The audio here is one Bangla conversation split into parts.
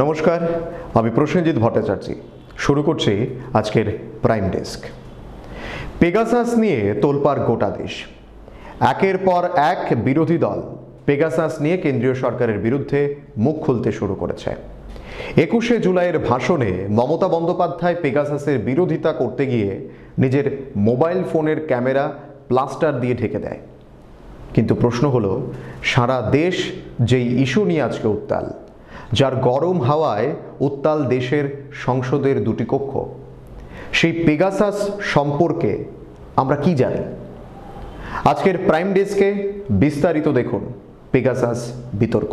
নমস্কার, আমি প্রসেনজিৎ ভট্টাচার্য। শুরু করছি আজকের প্রাইম ডেস্ক। পেগাসাস নিয়ে তোলপাড় গোটা দেশ। একের পর এক বিরোধী দল পেগাসাস নিয়ে কেন্দ্রীয় সরকারের বিরুদ্ধে মুখ খুলতে শুরু করেছে। 21শে জুলাইয়ের ভাষণে মমতা বন্দ্যোপাধ্যায় পেগাসাসের বিরোধিতা করতে গিয়ে নিজের মোবাইল ফোনের ক্যামেরা প্লাস্টার দিয়ে ঢেকে দেয়। কিন্তু প্রশ্ন হলো, সারা দেশ যেই ইস্যু নিয়ে আজকে উত্তাল, যার গরম হাওয়ায় উত্তাল দেশের সংসদের দুটি কক্ষ, সেই পেগাসাস সম্পর্কে আমরা কি জানি? আজকের প্রাইম ডেস্কে বিস্তারিত দেখুন পেগাসাস বিতর্ক।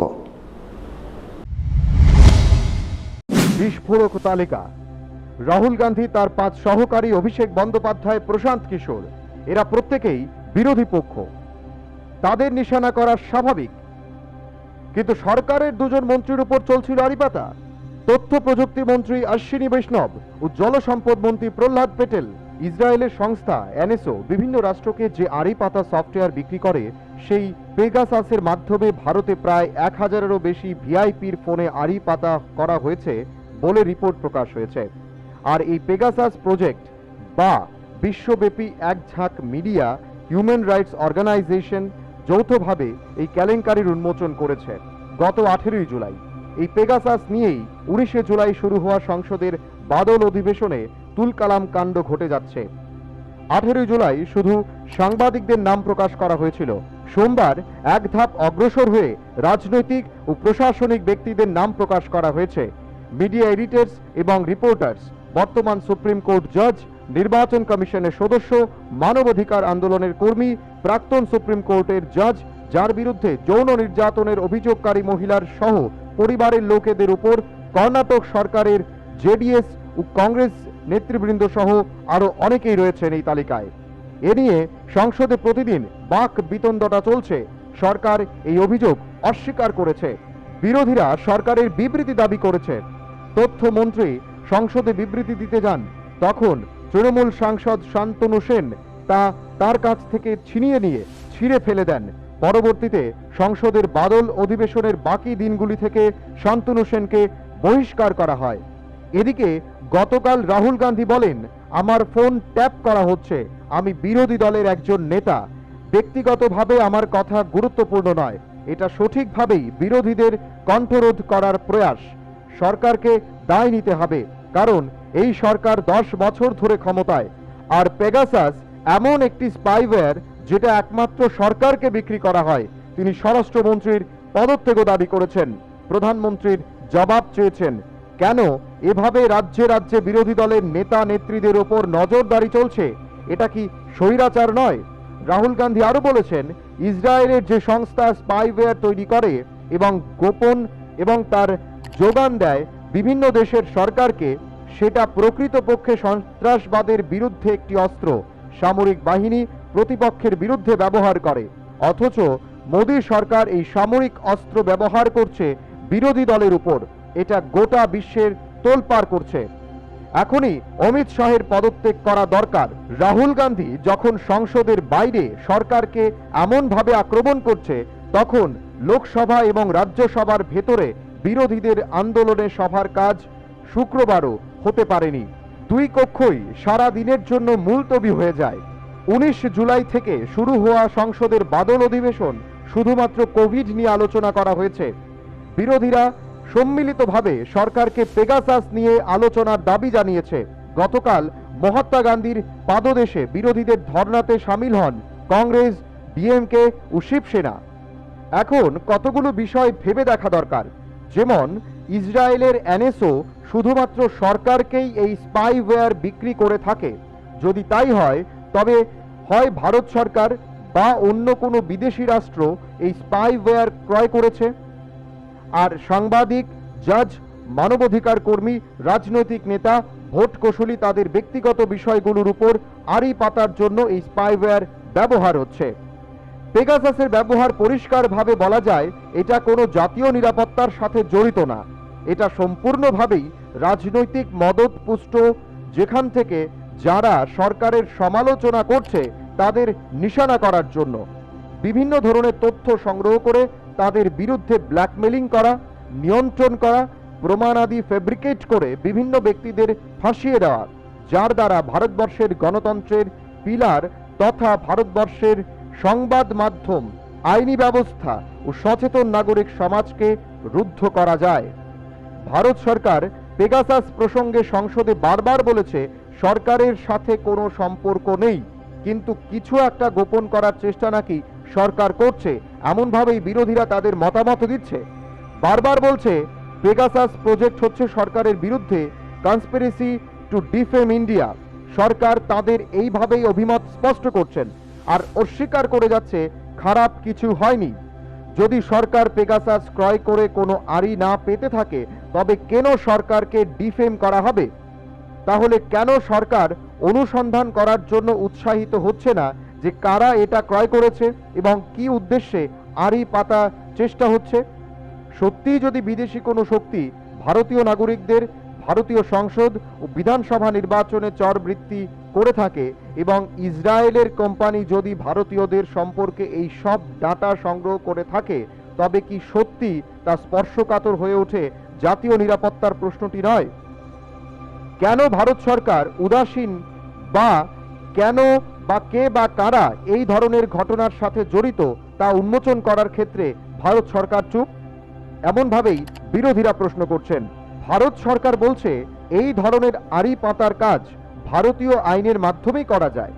বিস্ফোরক তালিকা। রাহুল গান্ধী, তার 5 সহকারী অভিষেক বন্দ্যোপাধ্যায়, প্রশান্ত কিশোর, এরা প্রত্যেকেই বিরোধী পক্ষ। তাদের নিশানা করা স্বাভাবিক, কিন্তু সরকারের 2 জন মন্ত্রীর উপর চলছিল আড়িপাতা। তথ্য প্রযুক্তি মন্ত্রী অশ্বিনী বৈষ্ণব ও জলসম্পদ মন্ত্রী প্রহ্লাদ প্যাটেল। ইসরায়েলের সংস্থা এনএসও বিভিন্ন রাষ্ট্রকে যে আড়িপাতা সফটওয়্যার বিক্রি করে, সেই পেগাসাসের মাধ্যমে ভারতে প্রায় 1000-এরও বেশি ভিআইপির ফোনে আড়িপাতা করা হয়েছে বলে রিপোর্ট প্রকাশ হয়েছে। আর এই পেগাসাস প্রজেক্ট বা বিশ্বব্যাপী এক ঝাঁক মিডিয়া, হিউম্যান রাইটস অর্গানাইজেশন যৌথভাবে এই কেলেঙ্কারির উন্মোচন করেছে। গত 18ই জুলাই এই পেগাসাস নিয়েই 19শে জুলাই শুরু হওয়া সংসদের বাদল অধিবেশনে তুলকালাম কাণ্ড ঘটে যাচ্ছে। 18ই জুলাই শুধু সাংবাদিকদের নাম প্রকাশ করা হয়েছিল। সোমবার এক ধাপ অগ্রসর হয়ে রাজনৈতিক ও প্রশাসনিক ব্যক্তিদের নাম প্রকাশ করা হয়েছে। মিডিয়া এডিটরস এবং রিপোর্টার্স, বর্তমান সুপ্রিম কোর্ট জজ, নির্বাচন কমিশনের সদস্য, মানবাধিকার আন্দোলনের কর্মী, প্রাক্তন সুপ্রিম কোর্টের জজ, যার বিরুদ্ধে যৌন নির্যাতনের অভিযোগকারী মহিলার সহ পরিবারের লোকেদের উপর কর্ণাটক সরকারের জেডিএস ও কংগ্রেস নেতৃবৃন্দ সহ আরো অনেকেই রয়েছেন এই তালিকায়। এ নিয়ে সংসদে প্রতিদিন বাক বিতণ্ডা চলছে। সরকার এই অভিযোগ অস্বীকার করেছে। বিরোধীরা সরকারের বিবৃতি দাবি করেছে। তথ্যমন্ত্রী সংসদে বিবৃতি দিতে যান, তখন তৃণমূল সাংসদ শান্তনু সেন তা তার কাছ থেকে ছিনিয়ে নিয়ে ছিঁড়ে ফেলে দেন। পরবর্তীতে সংসদের বাদল অধিবেশনের বাকি দিনগুলি থেকে শান্তনু সেনকে বহিষ্কার করা হয়। এদিকে গতকাল রাহুল গান্ধী বলেন, আমার ফোন ট্যাপ করা হচ্ছে, আমি বিরোধী দলের একজন নেতা, ব্যক্তিগতভাবে আমার কথা গুরুত্বপূর্ণ নয়। এটা সঠিকভাবেই বিরোধীদের কণ্ঠরোধ করার প্রয়াস। সরকারকে দায় নিতে হবে, কারণ এই সরকার 10 বছর ধরে ক্ষমতায়। আর পেগাসাস এমন একটি স্পাইওয়্যার যেটা একমাত্র সরকারকে বিক্রি করা হয়। তিনি স্বরাষ্ট্রমন্ত্রীর পদত্যাগও দাবি করেছেন, প্রধানমন্ত্রীর জবাব চেয়েছেন। কেন এভাবে রাজ্যে রাজ্যে বিরোধী দলের নেতা নেত্রীদের ওপর নজরদারি চলছে? এটা কি স্বৈরাচার নয়? রাহুল গান্ধী আরো বলেছেন, ইসরায়েলের যে সংস্থা স্পাইওয়্যার তৈরি করে এবং গোপন এবং তার যোগান দেয় বিভিন্ন দেশের সরকারকে, সেটা প্রকৃতপক্ষে সন্ত্রাসবাদের বিরুদ্ধে একটি অস্ত্র। সামরিক বাহিনী প্রতিপক্ষের বিরুদ্ধে ব্যবহার করে, অথচ মোদী সরকার এই সামরিক অস্ত্র ব্যবহার করছে বিরোধী দলের উপর। এটা গোটা বিশ্বের তোলপাড় করছে। এখনই অমিত শাহের পদত্যাগ করা দরকার। রাহুল গান্ধী যখন সংসদের বাইরে সরকারকে এমনভাবে আক্রমণ করছে, তখন লোকসভা এবং রাজ্যসভার ভেতরে বিরোধীদের আন্দোলনে সভার কাজ শুক্রবারও হতে পারেনি। 2 কক্ষই সারা দিনের জন্য মুলতবি হয়ে যায়। 19 জুলাই থেকে শুরু হওয়া সংসদের বাদল অধিবেশন শুধুমাত্র কোভিড নিয়ে আলোচনা করা হয়েছে। বিরোধীরা সম্মিলিতভাবে সরকারকে পেগাসাস নিয়ে আলোচনার দাবি জানিয়েছে। গতকাল মহাত্মা গান্ধীর পাদদেশে বিরোধীদের ধর্নাতে সামিল হন কংগ্রেস, ডিএমকে ও শিবসেনা। এখন কতগুলো বিষয় ভেবে দেখা দরকার, যেমন ইসরায়েলের এনএসও শুধুমাত্র সরকারকেই এই স্পাইওয়্যার বিক্রি করে থাকে। যদি তাই হয়, তবে হয় ভারত সরকার বা অন্য কোনো বিদেশি রাষ্ট্র এই স্পাইওয়্যার ক্রয় করেছে। আর সাংবাদিক, জজ, মানবাধিকার কর্মী, রাজনৈতিক নেতা, ভোট কৌশলী, তাদের ব্যক্তিগত বিষয়গুলোর উপর আড়ি পাতার জন্য এই স্পাইওয়্যার ব্যবহার হচ্ছে। পেগাসাসের ব্যবহার পরিষ্কারভাবে বলা যায়, এটা কোনো জাতীয় নিরাপত্তার সাথে জড়িত না। এটা সম্পূর্ণভাবেই রাজনৈতিক মদতপুষ্ট, যেখান থেকে যারা সরকারের সমালোচনা করছে তাদের নিশানা করার জন্য বিভিন্ন ধরনের তথ্য সংগ্রহ করে তাদের বিরুদ্ধে ব্ল্যাকমেলিং করা, নিয়ন্ত্রণ করা, প্রমাণাদি ফেব্রিকেট করে বিভিন্ন ব্যক্তিদের ফাঁসিয়ে দেওয়া, যার দ্বারা ভারতবর্ষের গণতন্ত্রের পিলার তথা ভারতবর্ষের সংবাদ মাধ্যম, আইনি ব্যবস্থা ও সচেতন নাগরিক সমাজকে রুদ্ধ করা যায়। ভারত সরকার পেগাসাস প্রসঙ্গে সংসদে বারবার বলেছে সরকারের সাথে কোনো সম্পর্ক নেই, কিন্তু কিছু একটা গোপন করার চেষ্টা নাকি সরকার করছে, এমনভাবেই বিরোধীরা তাদের মতামত দিচ্ছে। বারবার বলছে পেগাসাস প্রজেক্ট হচ্ছে সরকারের বিরুদ্ধে কনস্পিরেসি টু ডিফেম ইন্ডিয়া। সরকার তাদের এইভাবেই অভিমত স্পষ্ট করছেন আর অস্বীকার করে যাচ্ছে খারাপ কিছু হয়নি। যদি সরকার পেগাসাস ক্রয় করে কোনো আড়ি না পেতে থাকে, তবে কেন সরকারকে ডিফেম করা হবে? তাহলে কেন সরকার অনুসন্ধান করার জন্য উৎসাহিত হচ্ছে না যে কারা এটা ক্রয় করেছে এবং কি উদ্দেশ্যে আড়ি পাতা চেষ্টা হচ্ছে? সত্যিই যদি বিদেশি কোনো শক্তি ভারতীয় নাগরিকদের ভারতীয় সংসদ ও বিধানসভা নির্বাচনে চরবৃত্তি করে থাকে এবং ইসরায়েলের কোম্পানি যদি ভারতীয়দের সম্পর্কে এই সব ডাটা সংগ্রহ করে থাকে, তবে কি সত্যি তা স্পর্শকাতর হয়ে ওঠে জাতীয় নিরাপত্তার প্রশ্নটি নয়? কেন ভারত সরকার উদাসীন, বা কেন বা কে বা কারা এই ধরনের ঘটনার সাথে জড়িত তা উন্মোচন করার ক্ষেত্রে ভারত সরকার চুপ? এমনভাবেই বিরোধীরা প্রশ্ন করছেন। ভারত সরকার বলছে এই ধরনের আড়ি পাতার কাজ ভারতীয় আইনের মাধ্যমেই করা যায়।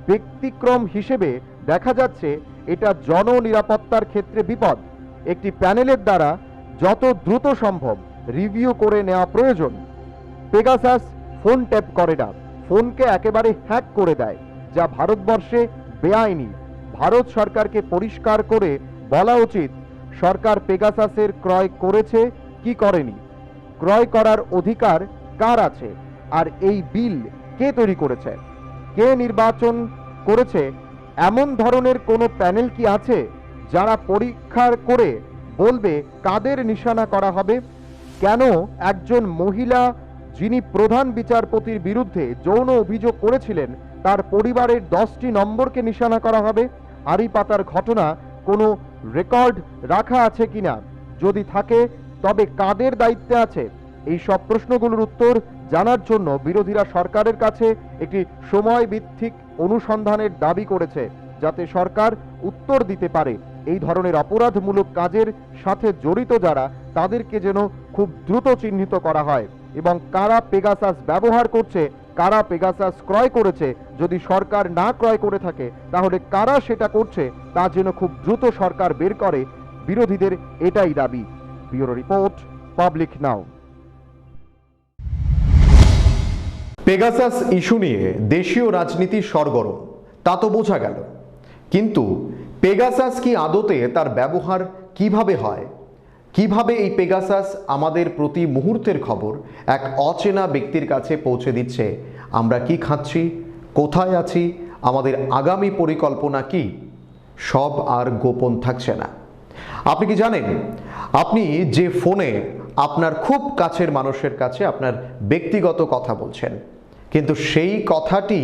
ব্যতিক্রম হিসেবে দেখা যাচ্ছে এটা জননিরাপত্তার ক্ষেত্রে বিপদ। একটি প্যানেলের দ্বারা যত দ্রুত সম্ভব রিভিউ করে নেওয়া প্রয়োজন। পেগাসাস ফোন ট্যাপ করে না, ফোনকে একেবারে হ্যাক করে দেয়, যা ভারতবর্ষে বেআইনি। ভারত সরকারকে পরিষ্কার করে বলা উচিত সরকার পেগাসাসের ক্রয় করেছে কি করেনি, ক্রয় করার অধিকার কার আছে, আর এই বিল কে তৈরি করেছে, কে নির্বাচন করেছে। এমন ধরনের কোনো প্যানেল কি আছে যারা পরীক্ষা করে বলবে কাদের নিশানা করা হবে? কেন একজন মহিলা যিনি প্রধান বিচারপতির বিরুদ্ধে যৌন অভিযোগ করেছিলেন তার পরিবারের 10টি নম্বরকে নিশানা করা হবে? আড়ি পাতার ঘটনা কোনো রেকর্ড রাখা আছে কিনা, যদি থাকে তবে কাদের দায়িত্বে আছে? এই সব প্রশ্নগুলোর উত্তর জানার জন্য বিরোধীরা সরকারের কাছে একটি সময় ভিত্তিক অনুসন্ধানের দাবি করেছে, যাতে সরকার উত্তর দিতে পারে এই ধরনের অপরাধমূলক কাজের সাথে জড়িত যারা, তাদেরকে যেন খুব দ্রুত চিহ্নিত করা হয়, এবং কারা পেগাসাস ব্যবহার করছে, কারা পেগাসাস ক্রয় করেছে, যদি সরকার না ক্রয় করে থাকে তাহলে কারা সেটা করছে তা যেন খুব দ্রুত সরকার বের করে। বিরোধীদের এটাই দাবি। ব্যুরো রিপোর্ট, পাবলিক নাও। পেগাসাস ইস্যু নিয়ে দেশীয় রাজনীতি সরগরম, তা তো বোঝা গেল, কিন্তু পেগাসাস কি আদতে তার ব্যবহার কিভাবে হয়, কিভাবে এই পেগাসাস আমাদের প্রতি মুহূর্তের খবর এক অচেনা ব্যক্তির কাছে পৌঁছে দিচ্ছে, আমরা কি খাচ্ছি, কোথায় আছি, আমাদের আগামী পরিকল্পনা কি, সব আর গোপন থাকছে না। আপনি কি জানেন, আপনি যে ফোনে আপনার খুব কাছের মানুষের কাছে আপনার ব্যক্তিগত কথা বলছেন, কিন্তু সেই কথাটি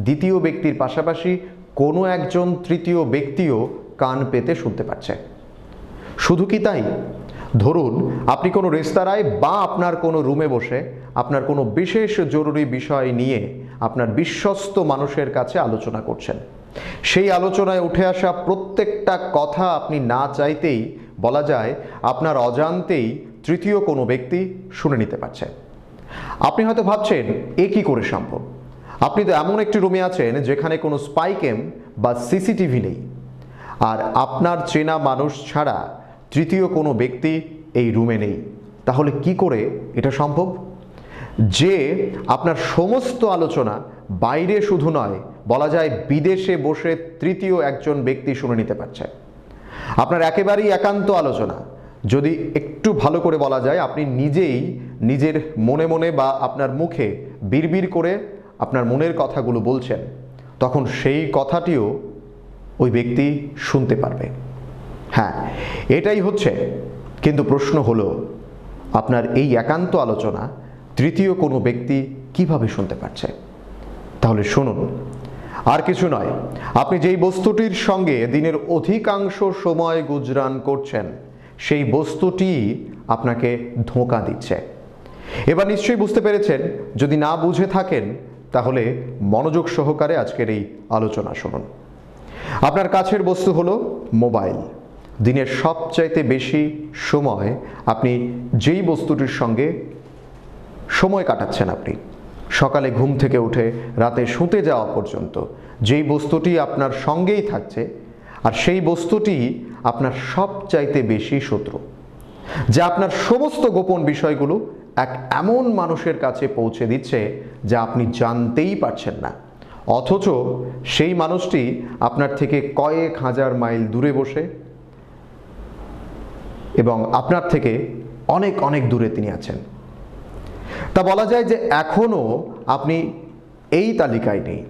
দ্বিতীয় ব্যক্তির পাশাপাশি কোনো একজন তৃতীয় ব্যক্তিও কান পেতে শুনতে পাচ্ছে। শুধু কি তাই, ধরুন আপনি কোনো রেস্তোরাঁয় বা আপনার কোনো রুমে বসে আপনার কোনো বিশেষ জরুরি বিষয় নিয়ে আপনার বিশ্বস্ত মানুষের কাছে আলোচনা করছেন। সেই আলোচনায় উঠে আসা প্রত্যেকটা কথা আপনি না চাইতেই, বলা যায় আপনার অজান্তেই, তৃতীয় কোনো ব্যক্তি শুনে নিতে পারছে। আপনি হয়তো ভাবছেন এ কি করে সম্ভব? আপনি তো এমন একটি রুমে আছেন যেখানে কোনো স্পাই ক্যাম বা সিসিটিভি নেই, আর আপনার চেনা মানুষ ছাড়া তৃতীয় কোনো ব্যক্তি এই রুমে নেই। তাহলে কি করে এটা সম্ভব যে আপনার সমস্ত আলোচনা বাইরে শুধু নয়, বলা যায় বিদেশে বসে তৃতীয় একজন ব্যক্তি শুনে নিতে পারছে? আপনার একেবারেই একান্ত আলোচনা, যদি একটু ভালো করে বলা যায়, আপনি নিজেই নিজের মনে মনে বা আপনার মুখে বিড়বিড় করে আপনার মনের কথাগুলো বলছেন, তখন সেই কথাটিও ওই ব্যক্তি শুনতে পারবে। হ্যাঁ, এটাই হচ্ছে। কিন্তু প্রশ্ন হলো, আপনার এই একান্ত আলোচনা তৃতীয় কোনো ব্যক্তি কিভাবে শুনতে পারছে? তাহলে শুনুন, আর কিছু নয়, আপনি যেই বস্তুটির সঙ্গে দিনের অধিকাংশ সময় গুজরান করছেন, সেই বস্তুটি আপনাকে ধোঁকা দিচ্ছে। এবার নিশ্চয়ই বুঝতে পেরেছেন, যদি না বুঝে থাকেন তাহলে মনোযোগ সহকারে আজকের এই আলোচনা শুনুন। আপনার কাছের বস্তু হলো মোবাইল। দিনের সবচাইতে বেশি সময় আপনি যেই বস্তুটির সঙ্গে সময় কাটাচ্ছেন, আপনি সকালে ঘুম থেকে উঠে রাতে শুতে যাওয়া পর্যন্ত যেই বস্তুটি আপনার সঙ্গেই থাকছে, আর সেই বস্তুটি আপনার সবচাইতে বেশি শত্রু, যা আপনার সমস্ত গোপন বিষয়গুলো এক এমন মানুষের কাছে পৌঁছে দিচ্ছে যা আপনি জানতেই পারছেন না, অথচ সেই মানুষটি আপনার থেকে কয়েক হাজার মাইল দূরে বসে এবং আপনার থেকে অনেক অনেক দূরে তিনি আছেন। তা বলা যায় যে এখনও আপনি এই তালিকায় নেই।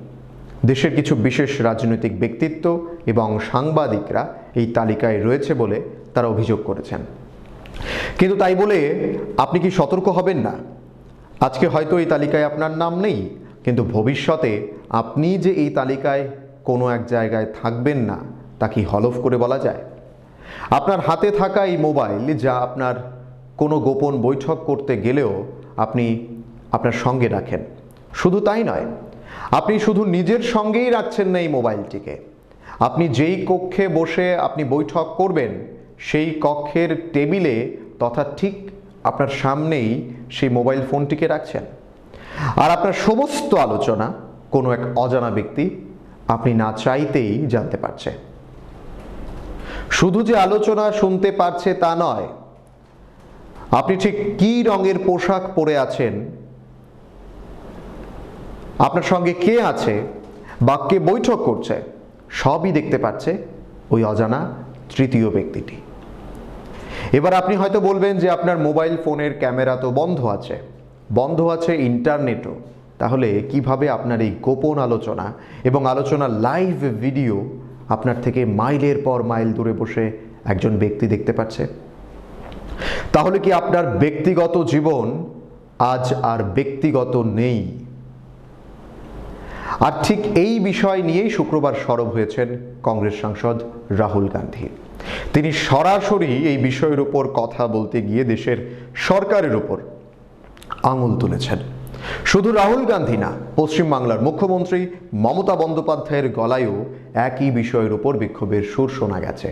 দেশের কিছু বিশেষ রাজনৈতিক ব্যক্তিত্ব এবং সাংবাদিকরা এই তালিকায় রয়েছে বলে তারা অভিযোগ করেছেন। কিন্তু তাই বলে আপনি কি সতর্ক হবেন না? আজকে হয়তো এই তালিকায় আপনার নাম নেই, কিন্তু ভবিষ্যতে আপনি যে এই তালিকায় কোনো এক জায়গায় থাকবেন না তা কি হলফ করে বলা যায়? আপনার হাতে থাকা এই মোবাইল, যা আপনার কোনো গোপন বৈঠক করতে গেলেও আপনি আপনার সঙ্গে রাখেন, শুধু তাই নয়, আপনি শুধু নিজের সঙ্গেই রাখছেন না এই মোবাইলটিকে, আপনি যেই কক্ষে বসে আপনি বৈঠক করবেন সেই কক্ষের টেবিলে তথা ঠিক আপনার সামনেই সেই মোবাইল ফোনটিকে রাখছেন। আর আপনার সমস্ত আলোচনা কোনো এক অজানা ব্যক্তি আপনি না চাইতেই জানতে পারছে। শুধু যে আলোচনা শুনতে পারছে তা নয়, আপনি ঠিক কী রঙের পোশাক পরে আছেন, আপনার সঙ্গে কে আছে বা কে বৈঠক করছে, সবই দেখতে পাচ্ছে ওই অজানা তৃতীয় ব্যক্তিটি। এবার আপনি হয়তো বলবেন যে আপনার মোবাইল ফোনের ক্যামেরা তো বন্ধ আছে ইন্টারনেটও, তাহলে কিভাবে আপনার এই গোপন আলোচনা এবং আলোচনার লাইভ ভিডিও আপনার থেকে মাইলের পর মাইল দূরে বসে একজন ব্যক্তি দেখতে পাচ্ছে? তাহলে কি আপনার ব্যক্তিগত জীবন আজ আর ব্যক্তিগত নেই? আর ঠিক এই বিষয় নিয়েই শুক্রবার সরব হয়েছেন কংগ্রেস সাংসদ রাহুল গান্ধী। তিনি সরাসরি এই বিষয়ের উপর কথা বলতে গিয়ে দেশের সরকারের উপর আঙুল তুলেছেন। শুধু রাহুল গান্ধী না, পশ্চিমবাংলার মুখ্যমন্ত্রী মমতা বন্দ্যোপাধ্যায়ের গলায়ও একই বিষয়ের উপর বিক্ষোভের সুর শোনা গেছে।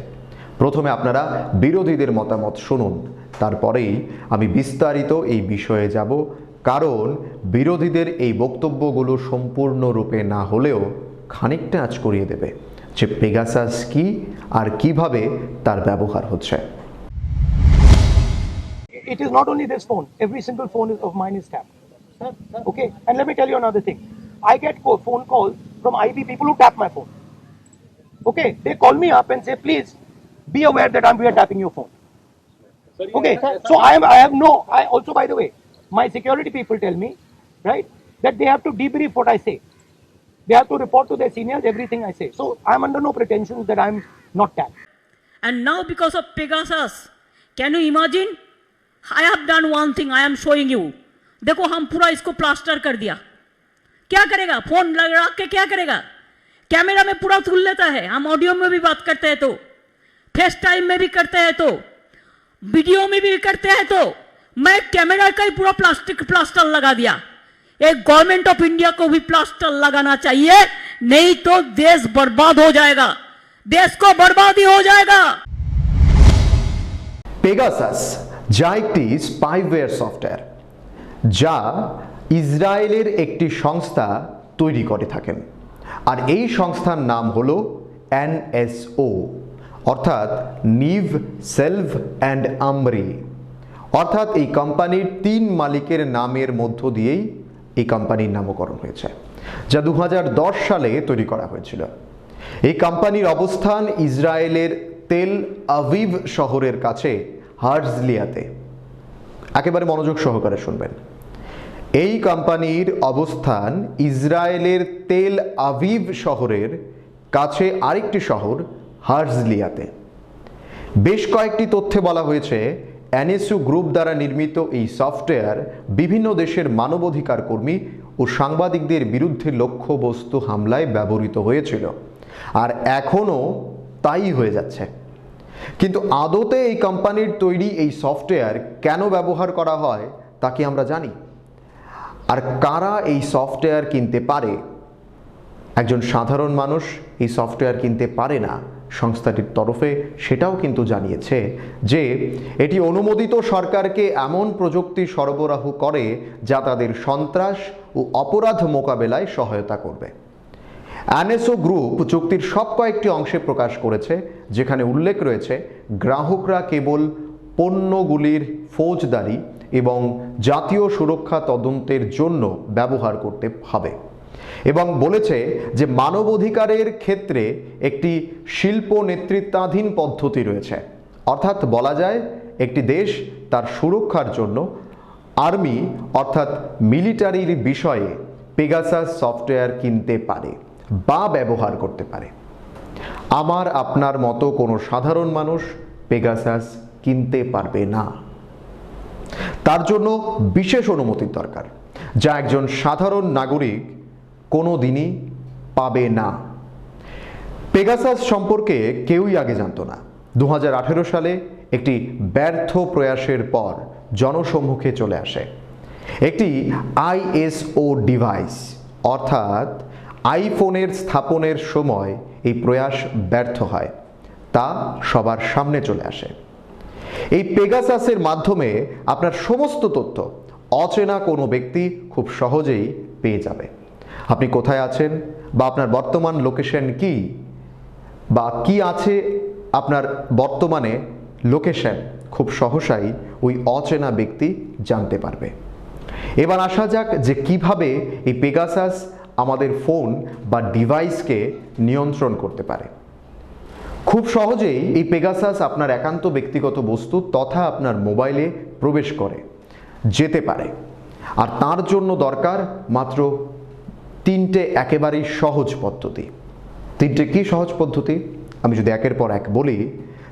প্রথমে আপনারা বিরোধীদের মতামত শুনুন, তারপরেই আমি বিস্তারিত এই বিষয়ে যাব, কারণ বিরোধীদের এই বক্তব্যগুলো সম্পূর্ণরূপে না হলেও খানিকটা আঁচ করিয়ে দেবে যে পেগাসাস কি আর কিভাবে তার ব্যবহার হচ্ছে। It is not only this phone. Every single phone of mine is tapped. Okay, and let me tell you another thing. I get phone calls from IB people who tap my phone. Okay, they call me up and say, please be aware that we are tapping your phone. Okay, so I also, by the way, my security people tell me, right, that they have to debrief what I say. They have to report to their seniors everything I say. So I'm under no pretensions that I'm not tapped. And now because of Pegasus, can you imagine? I have done one thing, I am showing you. देखो हम पूरा इसको प्लास्टर कर दिया। क्या करेगा? फोन लगा के क्या करेगा? कैमरा में पूरा तुल लेता है। हम ऑडियो में भी बात करते हैं तो, फेस टाइम में भी करते हैं तो, वीडियो में भी करते हैं तो, मैं कैमरा का ही पूरा प्लास्टर लगा दिया। एक गवर्नमेंट ऑफ इंडिया को भी प्लास्टर लगाना चाहिए, नहीं तो देश बर्बाद हो जाएगा, देश को बर्बादी हो जाएगा। পেগাসাস যা একটি স্পাইওয়্যার সফটওয়্যার, যা ইসরায়েলের একটি সংস্থা তৈরি করে থাকেন, আর এই সংস্থার নাম হলো NSO, অর্থাৎ নিভ সেলভ অ্যান্ড আমরি, অর্থাৎ এই কোম্পানির 3 মালিকের নামের মধ্য দিয়েই এই কোম্পানির নামকরণ হয়েছে, যা 2010 সালে তৈরি করা হয়েছিল। এই কোম্পানির অবস্থান ইসরায়েলের তেল আভিভ শহরের কাছে হার্জলিয়াতে। একেবারে মনোযোগ সহকারে শুনবেন। এই কোম্পানির অবস্থান ইসরায়েলের তেল আভিভ শহরের কাছে আরেকটি শহর হার্জলিয়াতে। বেশ কয়েকটি তথ্যে বলা হয়েছে NSO গ্রুপ দ্বারা নির্মিত এই সফটওয়্যার বিভিন্ন দেশের মানবাধিকার কর্মী ও সাংবাদিকদের বিরুদ্ধে লক্ষ্যবস্তু হামলায় ব্যবহৃত হয়েছিল, আর এখনও তাই হয়ে যাচ্ছে। কিন্তু আদতে এই কোম্পানির তৈরি এই সফটওয়্যার কেন ব্যবহার করা হয় তা কি আমরা জানি? আর কারা এই সফটওয়্যার কিনতে পারে? একজন সাধারণ মানুষ এই সফটওয়্যার কিনতে পারে না। সংস্থাটির তরফে সেটাও কিন্তু জানিয়েছে যে এটি অনুমোদিত সরকারকে এমন প্রযুক্তি সরবরাহ করে যা তাদের সন্ত্রাস ও অপরাধ মোকাবেলায় সহায়তা করবে। এনএসও গ্রুপ চুক্তির সব কয়েকটি অংশে প্রকাশ করেছে, যেখানে উল্লেখ রয়েছে গ্রাহকরা কেবল পণ্যগুলির ফৌজদারি এবং জাতীয় সুরক্ষা তদন্তের জন্য ব্যবহার করতে হবে, এবং বলেছে যে মানবাধিকারের ক্ষেত্রে একটি শিল্প নেতৃত্বাধীন পদ্ধতি রয়েছে। অর্থাৎ বলা যায় একটি দেশ তার সুরক্ষার জন্য আর্মি অর্থাৎ মিলিটারির বিষয়ে পেগাসাস সফটওয়্যার কিনতে পারে বা ব্যবহার করতে পারে। আমার আপনার মতো কোনো সাধারণ মানুষ পেগাসাস কিনতে পারবে না। তার জন্য বিশেষ অনুমতির দরকার, যা একজন সাধারণ নাগরিক কোনো দিনই পাবে না। পেগাসাস সম্পর্কে কেউই আগে জানত না। 2018 সালে একটি ব্যর্থ প্রয়াসের পর জনসম্মুখে চলে আসে একটি আইএসও ডিভাইস, অর্থাৎ আইফোনের স্থাপনের সময় এই প্রয়াস ব্যর্থ হয়, তা সবার সামনে চলে আসে। এই পেগাসাসের মাধ্যমে আপনার সমস্ত তথ্য অচেনা কোনো ব্যক্তি খুব সহজেই পেয়ে যাবে। আপনি কোথায় আছেন বা আপনার বর্তমান লোকেশন কি বা কি আছে আপনার বর্তমানে লোকেশন খুব সহসাই ওই অচেনা ব্যক্তি জানতে পারবে। এবার আসা যাক যে কিভাবে এই পেগাসাস আমাদের ফোন বা ডিভাইসকে নিয়ন্ত্রণ করতে পারে। খুব সহজেই এই পেগাসাস আপনার একান্ত ব্যক্তিগত বস্তু তথা আপনার মোবাইলে প্রবেশ করে যেতে পারে, আর তার জন্য দরকার মাত্র 3টে একেবারেই সহজ পদ্ধতি। 3টে কি সহজ পদ্ধতি? আমি যদি একের পর এক বলি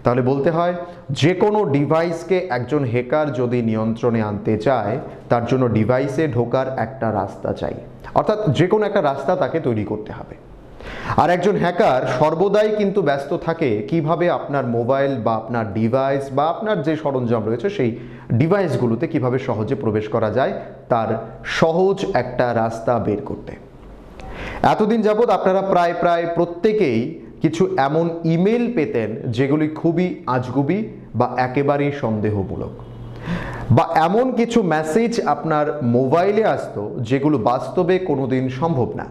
তাহলে বলতে হয় যে কোনো ডিভাইসকে একজন হ্যাকার যদি নিয়ন্ত্রণে আনতে চায় তার জন্য ডিভাইসে ঢোকার একটা রাস্তা চাই, অর্থাৎ যে কোনো একটা রাস্তা তাকে তৈরি করতে হবে। আর একজন হ্যাকার সর্বদাই কিন্তু ব্যস্ত থাকে কিভাবে আপনার মোবাইল বা আপনার ডিভাইস বা আপনার যে সরঞ্জাম রয়েছে সেই ডিভাইসগুলোতে কিভাবে সহজে প্রবেশ করা যায় তার সহজ একটা রাস্তা বের করতে। এতদিন যাবৎ আপনারা প্রায় প্রত্যেকেই কিছু এমন ইমেল পেতেন যেগুলি খুবই আজগুবি বা একেবারেই সন্দেহমূলক, বা এমন কিছু মেসেজ আপনার মোবাইলে আসতো যেগুলো বাস্তবে কোনোদিন সম্ভব না।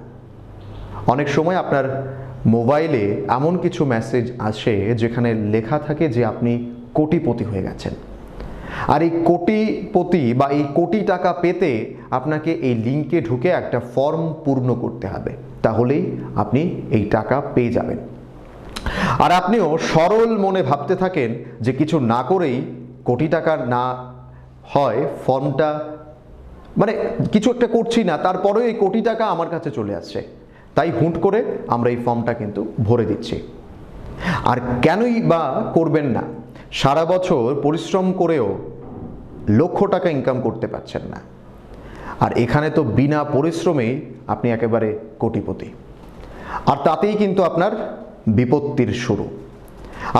অনেক সময় আপনার মোবাইলে এমন কিছু মেসেজ আসে যেখানে লেখা থাকে যে আপনি কোটিপতি হয়ে গেছেন, আর এই কোটিপতি বা এই কোটি টাকা পেতে আপনাকে এই লিঙ্কে ঢুকে একটা ফর্ম পূর্ণ করতে হবে, তাহলেই আপনি এই টাকা পেয়ে যাবেন। আর আপনিও সরল মনে ভাবতে থাকেন যে কিছু না করেই কোটি টাকা না হয় ফর্মটা, মানে কিছু একটা করছি না তারপরেও এই কোটি টাকা আমার কাছে চলে আসছে, তাই হুট করে আমরা এই ফর্মটা কিন্তু ভরে দিচ্ছি। আর কেনই বা করবেন না? সারা বছর পরিশ্রম করেও লক্ষ টাকা ইনকাম করতে পারছেন না, আর এখানে তো বিনা পরিশ্রমেই আপনি একেবারে কোটিপতি, আর তাতেই কিন্তু আপনার বিপত্তির শুরু।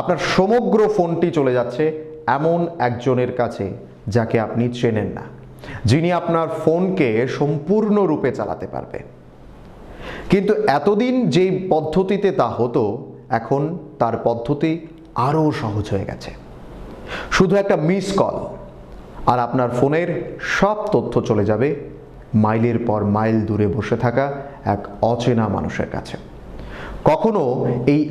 আপনার সমগ্র ফোনটি চলে যাচ্ছে এমন একজনের কাছে যাকে আপনি চেনেন না, যিনি আপনার ফোনকে সম্পূর্ণরূপে চালাতে পারবে। কিন্তু এতদিন যেই পদ্ধতিতে তা হতো, এখন তার পদ্ধতি আরও সহজ হয়ে গেছে। শুধু একটা মিস কল আর আপনার ফোনের সব তথ্য চলে যাবে মাইলের পর মাইল দূরে বসে থাকা এক অচেনা মানুষের কাছে। কখনো এই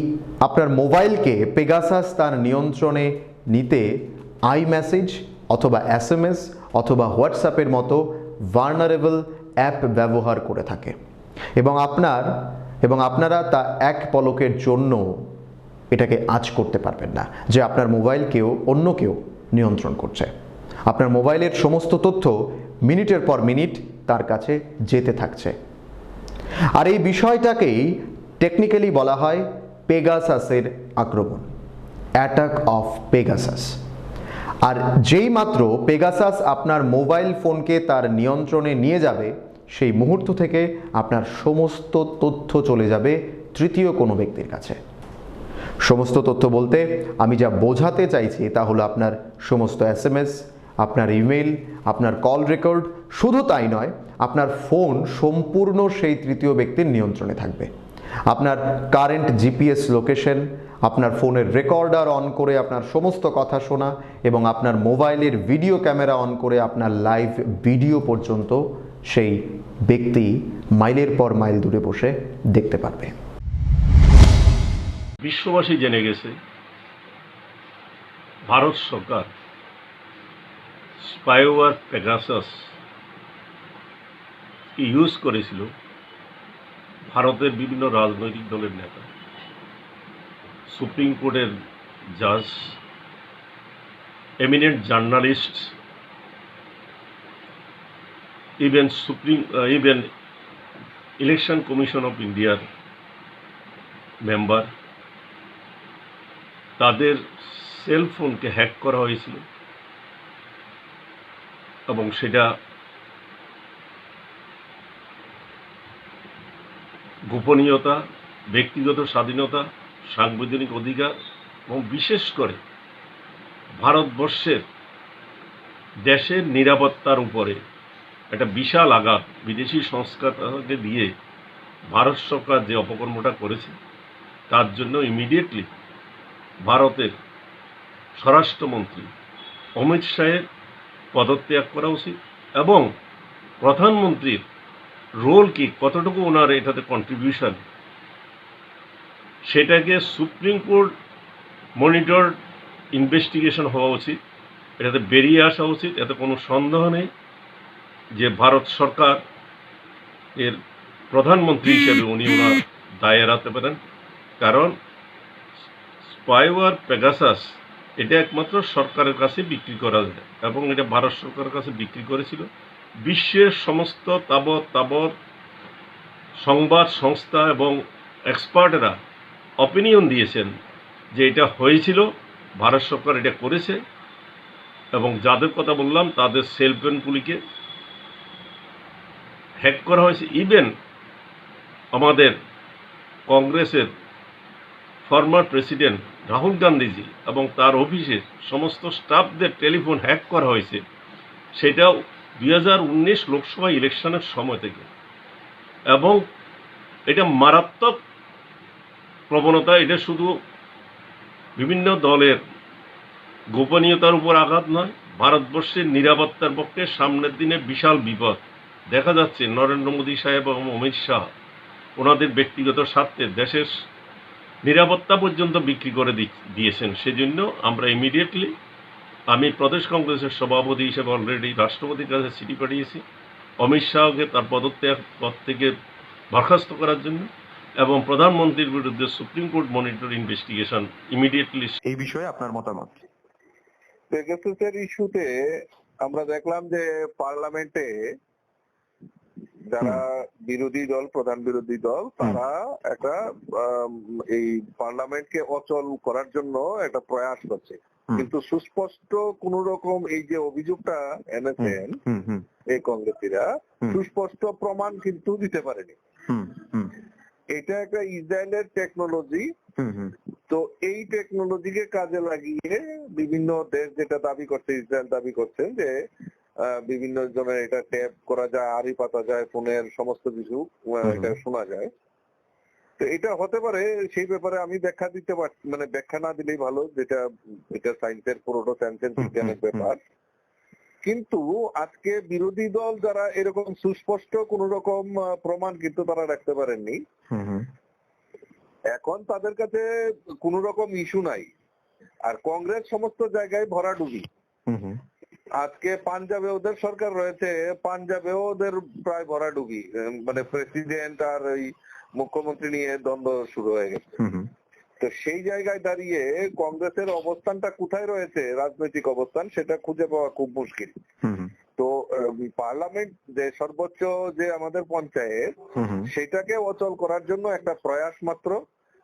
আপনার মোবাইলকে পেগাসাস তার নিয়ন্ত্রণে নিতে আইমেসেজ অথবা SMS অথবা হোয়াটসঅ্যাপের মতো ভালনারেবল অ্যাপ ব্যবহার করে থাকে, এবং আপনারা তা এক পলকের জন্য এটাকে আঁচ করতে পারবেন না যে আপনার মোবাইল অন্য কেউ নিয়ন্ত্রণ করছে। আপনার মোবাইলের সমস্ত তথ্য মিনিটের পর মিনিট তার কাছে যেতে থাকছে। আর এই বিষয়টাকেই টেকনিক্যালি বলা হয় পেগাসাসের আক্রমণ, অ্যাটাক অফ পেগাসাস। আর যেই মাত্র পেগাসাস আপনার মোবাইল ফোনকে তার নিয়ন্ত্রণে নিয়ে যাবে, সেই মুহূর্ত থেকে আপনার সমস্ত তথ্য চলে যাবে তৃতীয় কোনো ব্যক্তির কাছে। সমস্ত তথ্য বলতে আমি যা বোঝাতে চাইছি তা হলো আপনার সমস্ত SMS, আপনার ইমেল, আপনার কল রেকর্ড, শুধু তাই নয়, আপনার ফোন সম্পূর্ণ সেই তৃতীয় ব্যক্তির নিয়ন্ত্রণে থাকবে। আপনার কারেন্ট GPS লোকেশন, আপনার ফোনের রেকর্ডার অন করে আপনার সমস্ত কথা শোনা এবং আপনার মোবাইলের ভিডিও ক্যামেরা অন করে আপনার লাইভ ভিডিও পর্যন্ত সেই ব্যক্তি মাইলের পর মাইল দূরে বসে দেখতে পারবে। বিশ্ববাসী জেনে গেছে ভারত সরকার স্পাইওয়ার পেগাসাস ইউজ করেছিল ভারতের বিভিন্ন রাজনৈতিক দলের নেতা, সুপ্রিম কোর্টের জাজ, eminent journalist, even election commission of ইন্ডিয়ার মেম্বার, তাদের সেলফোনকে হ্যাক করা হয়েছিল এবং সেটা গোপনীয়তা, ব্যক্তিগত স্বাধীনতা, সাংবিধানিক অধিকার এবং বিশেষ করে ভারতবর্ষের দেশের নিরাপত্তার উপরে একটা বিশাল আঘাত বিদেশি সংস্থাকে দিয়ে ভারত সরকার যে অপকর্মটা করেছে, তার জন্য ইমিডিয়েটলি ভারতের স্বরাষ্ট্রমন্ত্রী অমিত শাহের পদত্যাগ করা উচিত এবং প্রধানমন্ত্রীর রোল কি, কতটুকু ওনার এটাতে কন্ট্রিবিউশন, সেটাকে সুপ্রিম কোর্ট মনিটর ইনভেস্টিগেশন হওয়া উচিত, এটাতে বেরিয়ে আসা উচিত। এতে কোনো সন্দেহ নেই যে ভারত সরকার এর প্রধানমন্ত্রী হিসেবে উনি ওনার দায় এড়াতে পারেন, কারণ স্পাইওয়ার পেগাসাস এটা একমাত্র সরকারের কাছে বিক্রি করা যায় এবং এটা ভারত সরকারের কাছে বিক্রি করেছিল। বিশ্বের সমস্ত তাবৎ সংবাদ সংস্থা এবং এক্সপার্টেরা অপিনিয়ন দিয়েছেন যে এটা হয়েছিল, ভারত সরকার এটা করেছে এবং যাদের কথা বললাম তাদের সেলফোনগুলিকে হ্যাক করা হয়েছে। ইভেন আমাদের কংগ্রেসের ফর্মার প্রেসিডেন্ট রাহুল গান্ধীজি এবং তার অফিসের সমস্ত স্টাফদের টেলিফোন হ্যাক করা হয়েছে, সেটাও 2019 লোকসভা ইলেকশনের সময় থেকে। এবং এটা মারাত্মক প্রবণতা, এটা শুধু বিভিন্ন দলের গোপনীয়তার উপর আঘাত নয়, ভারতবর্ষের নিরাপত্তার পক্ষে সামনের দিনে বিশাল বিপদ দেখা যাচ্ছে। নরেন্দ্র মোদী সাহেব এবং অমিত শাহ ওনাদের ব্যক্তিগত স্বার্থে দেশের নিরাপত্তা পর্যন্ত বিক্রি করে দিয়েছেন। সেজন্য আমরা ইমিডিয়েটলি, আমি প্রদেশ কংগ্রেসের সভাপতি হিসেবে অলরেডি রাষ্ট্রপতির কাছে চিঠি পাঠিয়েছি অমিত শাহকে তার পদত্যাগ পদ থেকে বরখাস্ত করার জন্য এবং প্রধানমন্ত্রীর বিরুদ্ধে supreme court monitor investigation immediately. এই বিষয়ে আপনার মতামত? পেগাসাসের ইস্যুতে আমরা দেখলাম যে পার্লামেন্টে যারা বিরোধী দল, প্রধান বিরোধী দল, তারা একটা এই পার্লামেন্টকে অচল করার জন্য একটা প্রয়াস করছে, কিন্তু সুস্পষ্ট কোন রকম এই যে অভিযোগটা এনেছেন এই কংগ্রেসীরা, সুস্পষ্ট প্রমাণ কিন্তু দিতে পারেনি। এটা একটা ইসরায়েলের টেকনোলজি, তো এই টেকনোলজিকে কাজে লাগিয়ে বিভিন্ন দেশ যেটা দাবি করছে, ইসরায়েল দাবি করছেন যে বিভিন্ন জনের এটা ট্যাপ করা যায়, আড়ি পাতা যায়, ফোনের সমস্ত কিছু এটা শোনা যায়। তো এটা হতে পারে, সেই ব্যাপারে আমি ব্যাখ্যা দিতে পারছি, মানে ব্যাখ্যা না দিলেই ভালো, যেটা এটা সায়েন্সের পুরোটা সায়েন্সের বিজ্ঞানের ব্যাপার। কিন্তু আজকে বিরোধী দল যারা এরকম সুস্পষ্ট কোন রকম প্রমাণ কিন্তু তারা রাখতে পারেননি। এখন তাদের কাছে কোন রকম ইস্যু নাই, আর কংগ্রেস সমস্ত জায়গায় ভরাডুবি। আজকে পাঞ্জাবে ওদের সরকার রয়েছে, পাঞ্জাবেও ওদের প্রায় ভরাডুবি, মানে প্রেসিডেন্ট আর এই মুখ্যমন্ত্রী নিয়ে দ্বন্দ্ব শুরু হয়ে গেছে। তো সেই জায়গায় দাঁড়িয়ে কংগ্রেসের অবস্থানটা কোথায় রয়েছে, রাজনৈতিক অবস্থান, সেটা খুঁজে পাওয়া খুব মুশকিল। তো পার্লামেন্ট যে সর্বোচ্চ যে আমাদের পঞ্চায়েত, সেটাকে অচল করার জন্য একটা প্রয়াস মাত্র,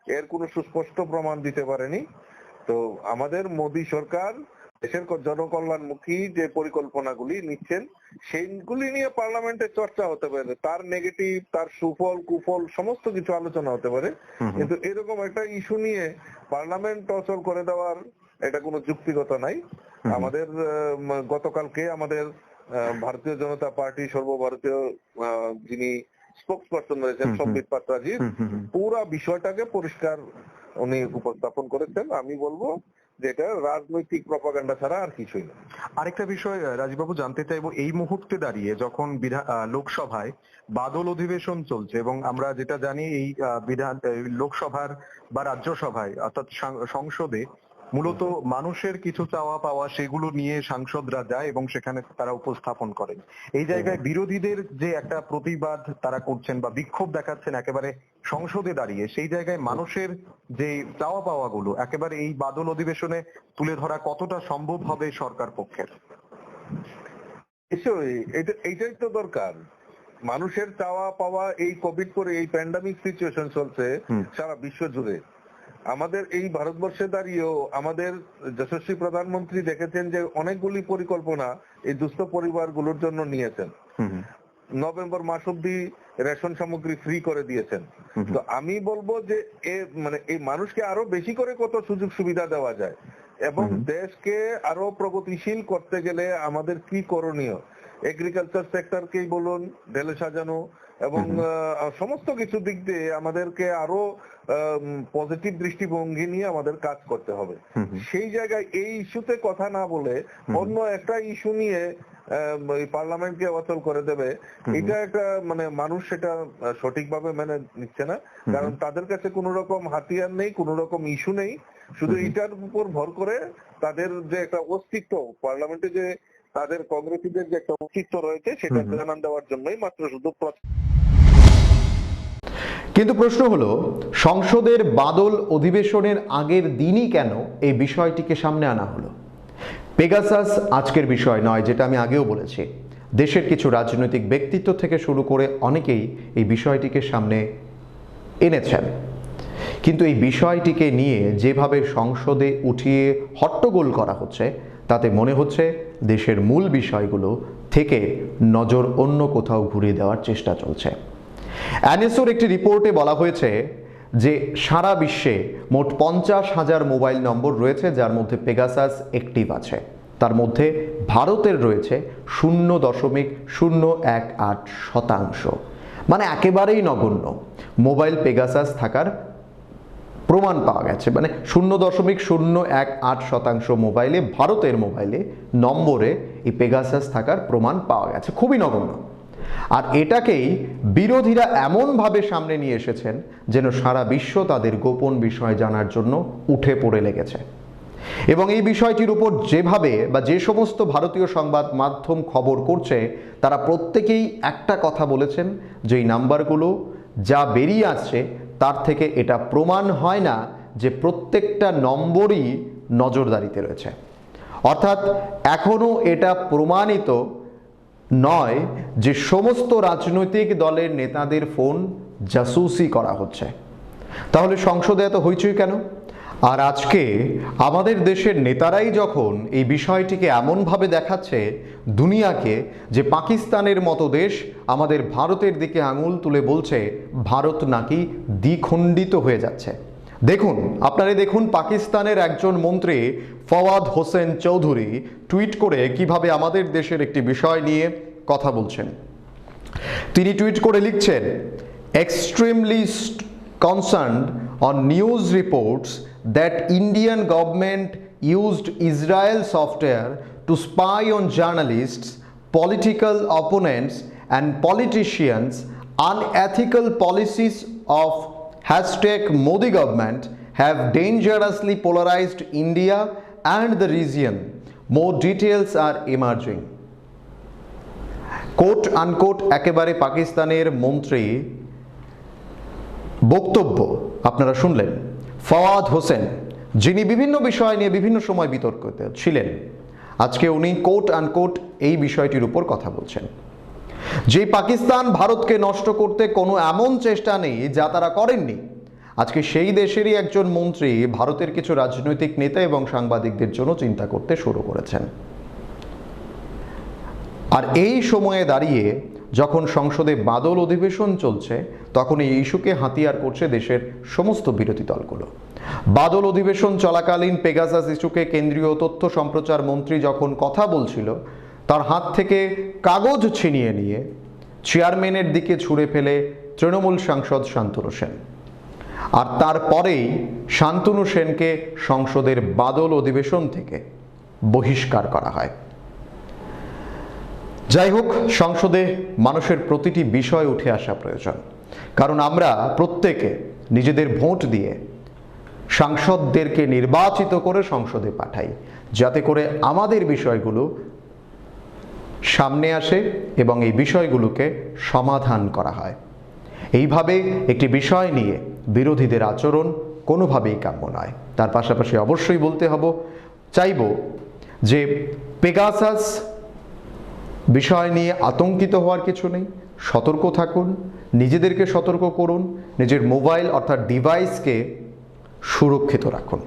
এর কোনো সুস্পষ্ট প্রমাণ দিতে পারেনি। তো আমাদের মোদী সরকার দেশের জনকল্যাণমুখী যে পরিকল্পনাগুলি নিচ্ছেন সেইগুলি নিয়ে পার্লামেন্টে চর্চা হতে পারে, তার নেগেটিভ, তার সুফল কুফল সমস্ত কিছু আলোচনা হতে পারে, কিন্তু এরকম একটা ইস্যু নিয়ে পার্লামেন্ট অচল করে দেওয়ার এটা কোনো যুক্তিগত নাই। আমাদের গতকালকে আমাদের ভারতীয় জনতা পার্টি সর্বভারতীয় যিনি স্পোকস পারসন রয়েছেন সম্বিত পাত্রাজি পুরো বিষয়টাকে পরিষ্কার উনি উপস্থাপন করেছেন। আমি বলবো যে এটা রাজনৈতিক প্রপাগান্ডা ছাড়া আর কিছুই না। আরেকটা বিষয় রাজীববাবু জানতে চাইবো, এই মুহূর্তে দাঁড়িয়ে যখন লোকসভায় বাদল অধিবেশন চলছে এবং আমরা যেটা জানি এই লোকসভার বা রাজ্যসভায় অর্থাৎ সংসদে মূলত মানুষের কিছু চাওয়া পাওয়া সেগুলো নিয়ে সাংসদরা যায় এবং সেখানে তারা উপস্থাপন করেন। এই জায়গায় বিরোধীদের যে একটা প্রতিবাদ তারা করছেন বা বিক্ষোভ দেখাচ্ছেন একেবারে সংসদে দাঁড়িয়ে, সেই জায়গায় মানুষের যে চাওয়া পাওয়া গুলো একেবারে এই বাদল অধিবেশনে তুলে ধরা কতটা সম্ভব হবে সরকার পক্ষের? এইটাই তো দরকার। মানুষের চাওয়া পাওয়া এই কোভিড করে এই প্যান্ডামিক সিচুয়েশন চলছে সারা বিশ্ব জুড়ে। আমাদের এই ভারতবর্ষে দাঁড়িয়েও আমাদের যশস্বী প্রধানমন্ত্রী দেখেছেন যে অনেকগুলি পরিকল্পনা এই দুস্থ পরিবারগুলোর জন্য নিয়েছেন। নভেম্বর মাস অব্দি রেশন সামগ্রী ফ্রি করে দিয়েছেন। তো আমি বলবো যে এই মানুষকে আরো বেশি করে কত সুযোগ সুবিধা দেওয়া যায় এবং দেশকে আরো প্রগতিশীল করতে গেলে আমাদের কি করণীয়, এগ্রিকালচার সেক্টরকেই বলুন ঢেলে সাজানো এবং সমস্ত কিছু দিক দিয়ে আমাদেরকে আরো পজিটিভ দৃষ্টিভঙ্গি নিয়ে আমাদের কাজ করতে হবে। সেই জায়গায় এই ইস্যুতে কথা না বলে অন্য একটা ইস্যু নিয়ে পার্লামেন্টকে অচল করে দেবে, এটা একটা মানুষ সেটা সঠিকভাবে মেনে নিচ্ছে না। কারণ তাদের কাছে কোন রকম হাতিয়ার নেই, কোন রকম ইস্যু নেই, শুধু এটার উপর ভর করে তাদের যে একটা অস্তিত্ব পার্লামেন্টে যে তাদের কংগ্রেসীদের যে একটা অস্তিত্ব রয়েছে সেটা জানান দেওয়ার জন্যই মাত্র শুধু। কিন্তু প্রশ্ন হলো, সংসদের বাদল অধিবেশনের আগের দিনই কেন এই বিষয়টিকে সামনে আনা হলো? পেগাসাস আজকের বিষয় নয়, যেটা আমি আগেও বলেছি। দেশের কিছু রাজনৈতিক ব্যক্তিত্ব থেকে শুরু করে অনেকেই এই বিষয়টিকে সামনে এনেছেন, কিন্তু এই বিষয়টিকে নিয়ে যেভাবে সংসদে উঠিয়ে হট্টগোল করা হচ্ছে তাতে মনে হচ্ছে দেশের মূল বিষয়গুলো থেকে নজর অন্য কোথাও ঘুরিয়ে দেওয়ার চেষ্টা চলছে। এনএসওর একটি রিপোর্টে বলা হয়েছে যে সারা বিশ্বে মোট 50,000 মোবাইল নম্বর রয়েছে যার মধ্যে পেগাসাস অ্যাক্টিভ আছে। তার মধ্যে ভারতের রয়েছে 0.018%, মানে একেবারেই নগণ্য মোবাইল পেগাসাস থাকার প্রমাণ পাওয়া গেছে। মানে 0.018% মোবাইলে, ভারতের মোবাইলে নম্বরে এই পেগাসাস থাকার প্রমাণ পাওয়া গেছে, খুবই নগণ্য। আর এটাকেই বিরোধীরা এমনভাবে সামনে নিয়ে এসেছেন যেন সারা বিশ্ব তাদের গোপন বিষয় জানার জন্য উঠে পড়ে লেগেছে। এবং এই বিষয়টির উপর যেভাবে বা যে সমস্ত ভারতীয় সংবাদ মাধ্যম খবর করছে তারা প্রত্যেকেই একটা কথা বলেছেন যে এই নাম্বারগুলো যা বেরিয়ে আসছে তার থেকে এটা প্রমাণ হয় না যে প্রত্যেকটা নম্বরই নজরদারিতে রয়েছে। অর্থাৎ এখনো এটা প্রমাণিত নয় যে সমস্ত রাজনৈতিক দলের নেতাদের ফোন জাসুসি করা হচ্ছে। তাহলে সংসদে এত হইচই কেন? আর আজকে আমাদের দেশের নেতারাই যখন এই বিষয়টিকে এমনভাবে দেখাচ্ছে দুনিয়াকে যে পাকিস্তানের মতো দেশ আমাদের ভারতের দিকে আঙুল তুলে বলছে ভারত নাকি দ্বিখণ্ডিত হয়ে যাচ্ছে। দেখুন, আপনারা দেখুন, পাকিস্তানের একজন মন্ত্রী ফওয়াদ হোসেন চৌধুরী টুইট করে কিভাবে আমাদের দেশের একটি বিষয় নিয়ে কথা বলছেন। তিনি টুইট করে লিখছেন, extremely concerned on news reports that Indian government used Israel software to spy on journalists, political opponents and politicians. Unethical policies of #Modi government have dangerously polarized India and the region. More details are emerging. Coat unquote একেবারে পাকিস্তানের মন্ত্রী বক্তব্য আপনারা শুনলেন। ফওয়াদ হোসেন, যিনি বিভিন্ন বিষয় নিয়ে বিভিন্ন সময় বিতর্কিত ছিলেন, আজকে উনি কোট আনকোট এই বিষয়টির উপর কথা বলছেন যে পাকিস্তান ভারতকে নষ্ট করতে কোনো এমন চেষ্টা নেই যা তারা করেননি। আজকে সেই দেশেরই একজন মন্ত্রী ভারতের কিছু রাজনৈতিক নেতা এবং সাংবাদিকদের জন্য চিন্তা করতে শুরু করেছেন। আর এই সময়ে দাঁড়িয়ে যখন সংসদে বাদল অধিবেশন চলছে, তখন এই ইস্যুকে হাতিয়ার করছে দেশের সমস্ত বিরোধী দলগুলো। বাদল অধিবেশন চলাকালীন পেগাসাস ইস্যুকে কেন্দ্রীয় তথ্য সম্প্রচার মন্ত্রী যখন কথা বলছিল, তার হাত থেকে কাগজ ছিনিয়ে নিয়ে চেয়ারম্যানের দিকে ছুঁড়ে ফেলে তৃণমূল সাংসদ শান্তনু সেন। আর তারপরেই শান্তনু সেনকে সংসদের বাদল অধিবেশন থেকে বহিষ্কার করা হয়। যাই হোক, সংসদে মানুষের প্রতিটি বিষয় উঠে আসা প্রয়োজন, কারণ আমরা প্রত্যেকে নিজেদের ভোট দিয়ে সাংসদদেরকে নির্বাচিত করে সংসদে পাঠাই, যাতে করে আমাদের বিষয়গুলো সামনে আসে এবং এই বিষয়গুলোকে সমাধান করা হয়। এইভাবে একটি বিষয় নিয়ে বিরোধীদের আচরণ কোনোভাবেই কাম্য নয়। তার পাশাপাশি অবশ্যই বলতে চাইব যে পেগাসাস বিষয় নিয়ে আতঙ্কিত হওয়ার কিছু নেই। সতর্ক থাকুন, নিজেদেরকে সতর্ক করুন, নিজের মোবাইল অর্থাৎ ডিভাইসকে সুরক্ষিত রাখুন।